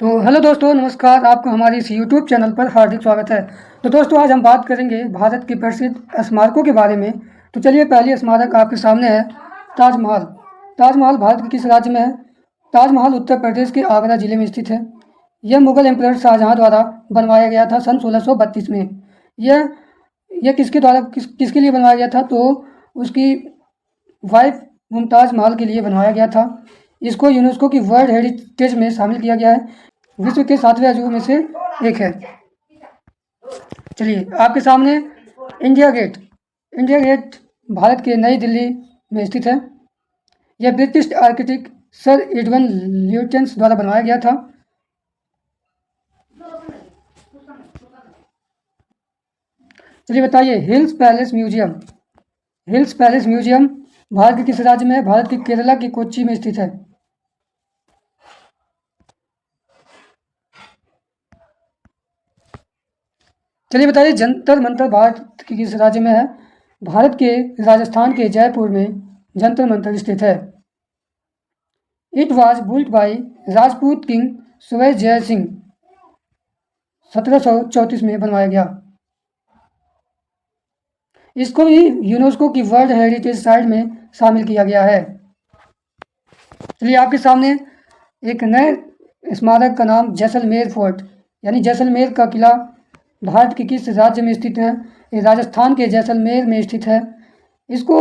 तो हेलो दोस्तों, नमस्कार। आपका हमारे इस यूट्यूब चैनल पर हार्दिक स्वागत है। तो दोस्तों, आज हम बात करेंगे भारत के प्रसिद्ध स्मारकों के बारे में। तो चलिए, पहली स्मारक आपके सामने है ताजमहल। ताजमहल भारत के किस राज्य में है? ताजमहल उत्तर प्रदेश के आगरा जिले में स्थित है। यह मुगल एम्परर शाहजहां द्वारा बनवाया गया था सन 1632 में। यह यह किसके द्वारा किसके लिए बनवाया गया था? तो उसकी वाइफ मुमताज़ महल के लिए बनवाया गया था। इसको यूनेस्को की वर्ल्ड हेरिटेज में शामिल किया गया है। विश्व के 7वें अजूबों में से एक है। चलिए, आपके सामने India gate. India gate Bharat के नई दिल्ली में स्थित है। यह British architect sir Edwin Lutyens द्वारा बनवाया गया था। चलिए बताइए, hills palace museum. Hills palace museum Bharat के किस राज्य में है? भारत के केरला की कोच्चि में स्थित है। चलिए बताइए, जंतर मंतर भारत के किस राज्य में है? भारत के राजस्थान के जयपुर में जंतर मंतर स्थित है। It was built by Rajput king सुबह जय सिंह। 1734 में बनवाया गया। इसको भी यूनेस्को की वर्ल्ड हेरिटेज साइट में शामिल किया गया है। चलिए, आपके सामने एक नए स्मारक का नाम जैसलमेर फोर्ट यानी जैसलमेर का किला भारत के किस राज्य में स्थित है? ये राजस्थान के जैसलमेर में स्थित है। इसको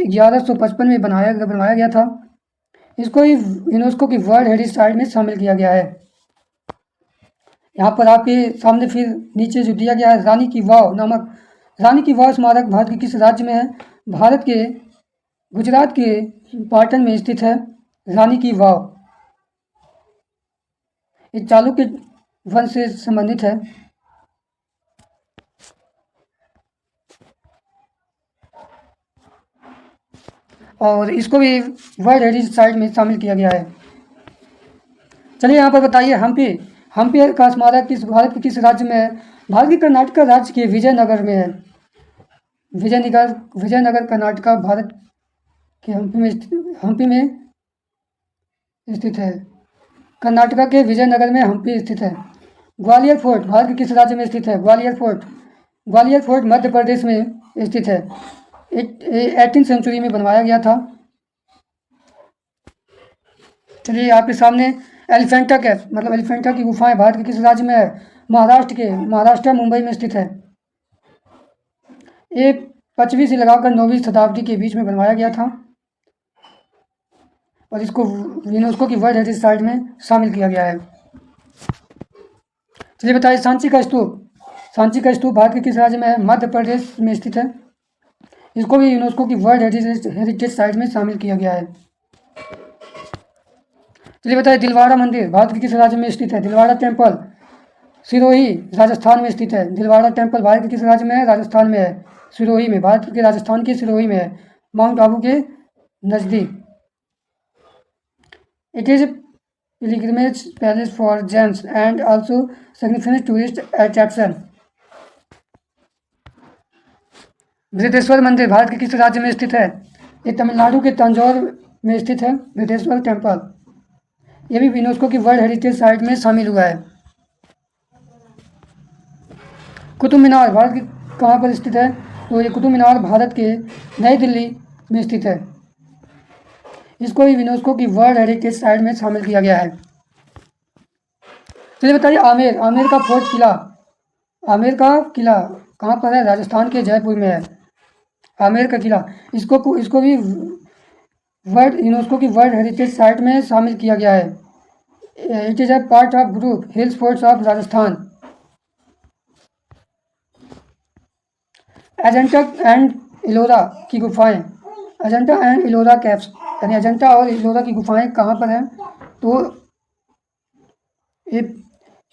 1155 में बनवाया गया था। इसको यूनेस्को की वर्ल्ड हेरिटेज साइट में शामिल किया गया है। यहाँ पर आपके सामने फिर नीचे जो दिया गया है, रानी की वाव नामक रानी की वाव स्मारक भारत के किस राज्य में है? भारत के गुजरात के पाटन में स्थित है रानी की वाव। ये चालुक्य वंश से संबंधित है। और इसको भी वर्ल्ड हेरिटेज साइट में शामिल किया गया है। चलिए, यहाँ पर बताइए, हम्पी। हम्पी का स्मारक किस भारत के किस राज्य में है? भारत के कर्नाटक राज्य के विजयनगर में है। विजयनगर कर्नाटका भारत के हम्पी में स्थित है। कर्नाटका के विजयनगर में हम्पी स्थित है। ग्वालियर फोर्ट भारत के किस राज्य में स्थित है? ग्वालियर फोर्ट मध्य प्रदेश में स्थित है। 18वीं सेंचुरी में बनवाया गया था। चलिए, आपके सामने एलिफेंटा केव मतलब एलिफेंटा की गुफाएं भारत के किस राज्य में है? महाराष्ट्र मुंबई में स्थित है। ये 5वीं से लगाकर 9वीं शताब्दी के बीच में बनवाया गया था और इसको यूनेस्को की वर्ल्ड हेरिटेज साइट में शामिल किया गया है। चलिए बताइए, सांची का स्तूप भारत के किस राज्य में है? मध्य प्रदेश में स्थित है। इसको भी यूनेस्को की वर्ल्ड हेरिटेज साइट में शामिल किया गया है। चलिए बताइए, दिलवाड़ा मंदिर भारत के किस राज्य में स्थित है? दिलवाड़ा टेम्पल सिरोही राजस्थान में स्थित है। दिलवाड़ा टेम्पल भारत के किस राज्य में है? राजस्थान में है, सिरोही में। भारत के राजस्थान के सिरोही में है, माउंट आबू के नज़दीक। It is pilgrimage palace for Jains and also significant tourist attraction. Brihadeshwar मंदिर भारत के किस राज्य में स्थित है? ये तमिलनाडु के तंजौर में स्थित है, बृहदेश्वर टेम्पल। ये भी यूनेस्को की वर्ल्ड हेरिटेज साइट में शामिल हुआ है। कुतुब मीनार भारत के कहाँ पर स्थित है? तो ये कुतुब मीनार भारत के नई दिल्ली में स्थित है। इसको भी यूनेस्को की वर्ल्ड हेरिटेज साइट में शामिल किया गया है। चलिए बताइए, आमेर का फोर्ट किला। आमेर का किला कहाँ पर है? राजस्थान के जयपुर में है, आमेर का किला। इसको भी यूनेस्को की वर्ल्ड हेरिटेज साइट में शामिल किया गया है। It is a part of group hills forts of Rajasthan. Ajanta and Ellora की गुफाएं, अजंता एंड इलोरा कैव्स यानी अजंता और इलोरा की गुफाएं कहाँ पर हैं? तो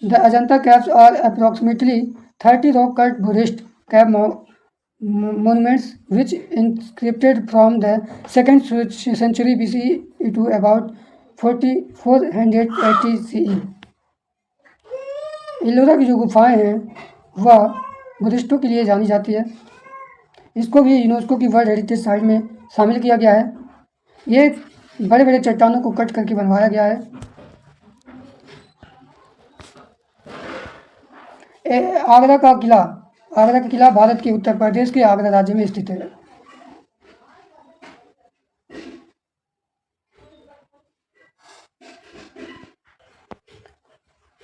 the Ajanta caves are approximately 30 rock cut Buddhist cave monuments which inscripted from the 2nd century BCE to about 480 CE। Ellora की जो गुफाएं हैं वह बुद्धिस्टों के लिए जानी जाती है। इसको भी यूनेस्को की वर्ल्ड हेरिटेज साइट में शामिल किया गया है। ये बड़े बड़े चट्टानों को कट करके बनवाया गया है। आगरा का किला, आगरा का किला भारत के उत्तर प्रदेश के आगरा राज्य में स्थित है।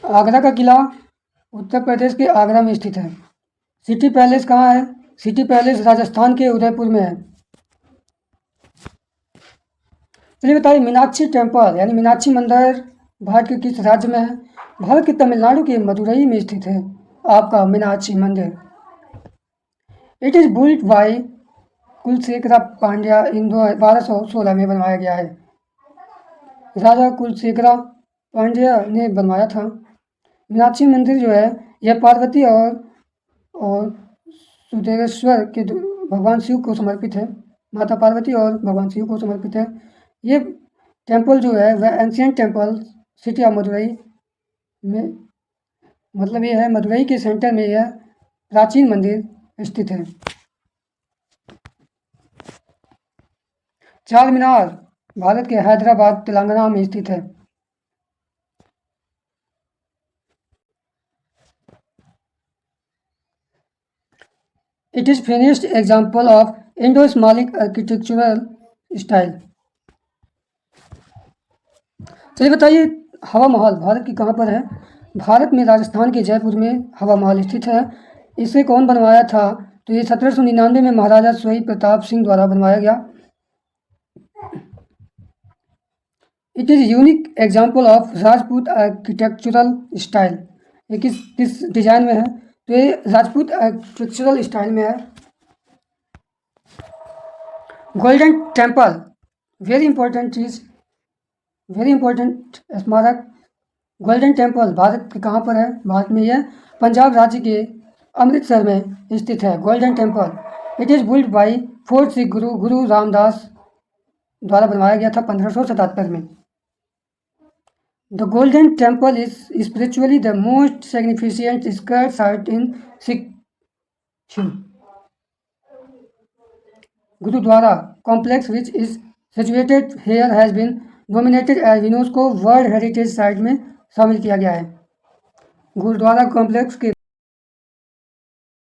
आगरा का किला उत्तर प्रदेश के आगरा में स्थित है। सिटी पैलेस कहाँ है? सिटी पैलेस राजस्थान के उदयपुर में है। चलिए बताइए, मीनाक्षी टेम्पल यानी मीनाक्षी मंदिर भारत के किस राज्य में है? भारत के तमिलनाडु के मदुरई में स्थित है आपका मीनाक्षी मंदिर। It is built by Kulashekhara Pandya in 1216 में बनवाया गया है। राजा कुलशेखरा पांड्या ने बनवाया था। मीनाक्षी मंदिर जो है यह पार्वती और सुदेश्वर के भगवान शिव को समर्पित है। माता पार्वती और भगवान शिव को समर्पित है। ये टेम्पल जो है वह ancient temple city of Madurai में, मतलब ये है मदुरई के सेंटर में यह प्राचीन मंदिर स्थित है। चार मीनार भारत के हैदराबाद तेलंगाना में स्थित है। It is finished example of Indo-Islamic architectural style. चलिए बताइए, हवा महल भारत की कहाँ पर है? भारत में राजस्थान के जयपुर में हवा महल स्थित है। इसे कौन बनवाया था? तो ये 1799 में महाराजा सोई प्रताप सिंह द्वारा बनवाया गया। It is unique example of Rajput architectural style. ये किस डिजाइन में है? तो ये राजपूत आर्किटेक्चरल स्टाइल में है। गोल्डन टेम्पल, वेरी इंपॉर्टेंट चीज़, वेरी इंपॉर्टेंट स्मारक। गोल्डन टेम्पल भारत के कहाँ पर है? भारत में यह पंजाब राज्य के अमृतसर में स्थित है golden temple. It is built by fourth Sikh guru Ramdas द्वारा बनवाया गया था 1577 में। The golden temple is spiritually the most significant skirt site in Sikhism. Gurdwara complex which is situated here has been nominated as UNESCO world heritage site में शामिल किया गया है। गुरुद्वारा कॉम्प्लेक्स के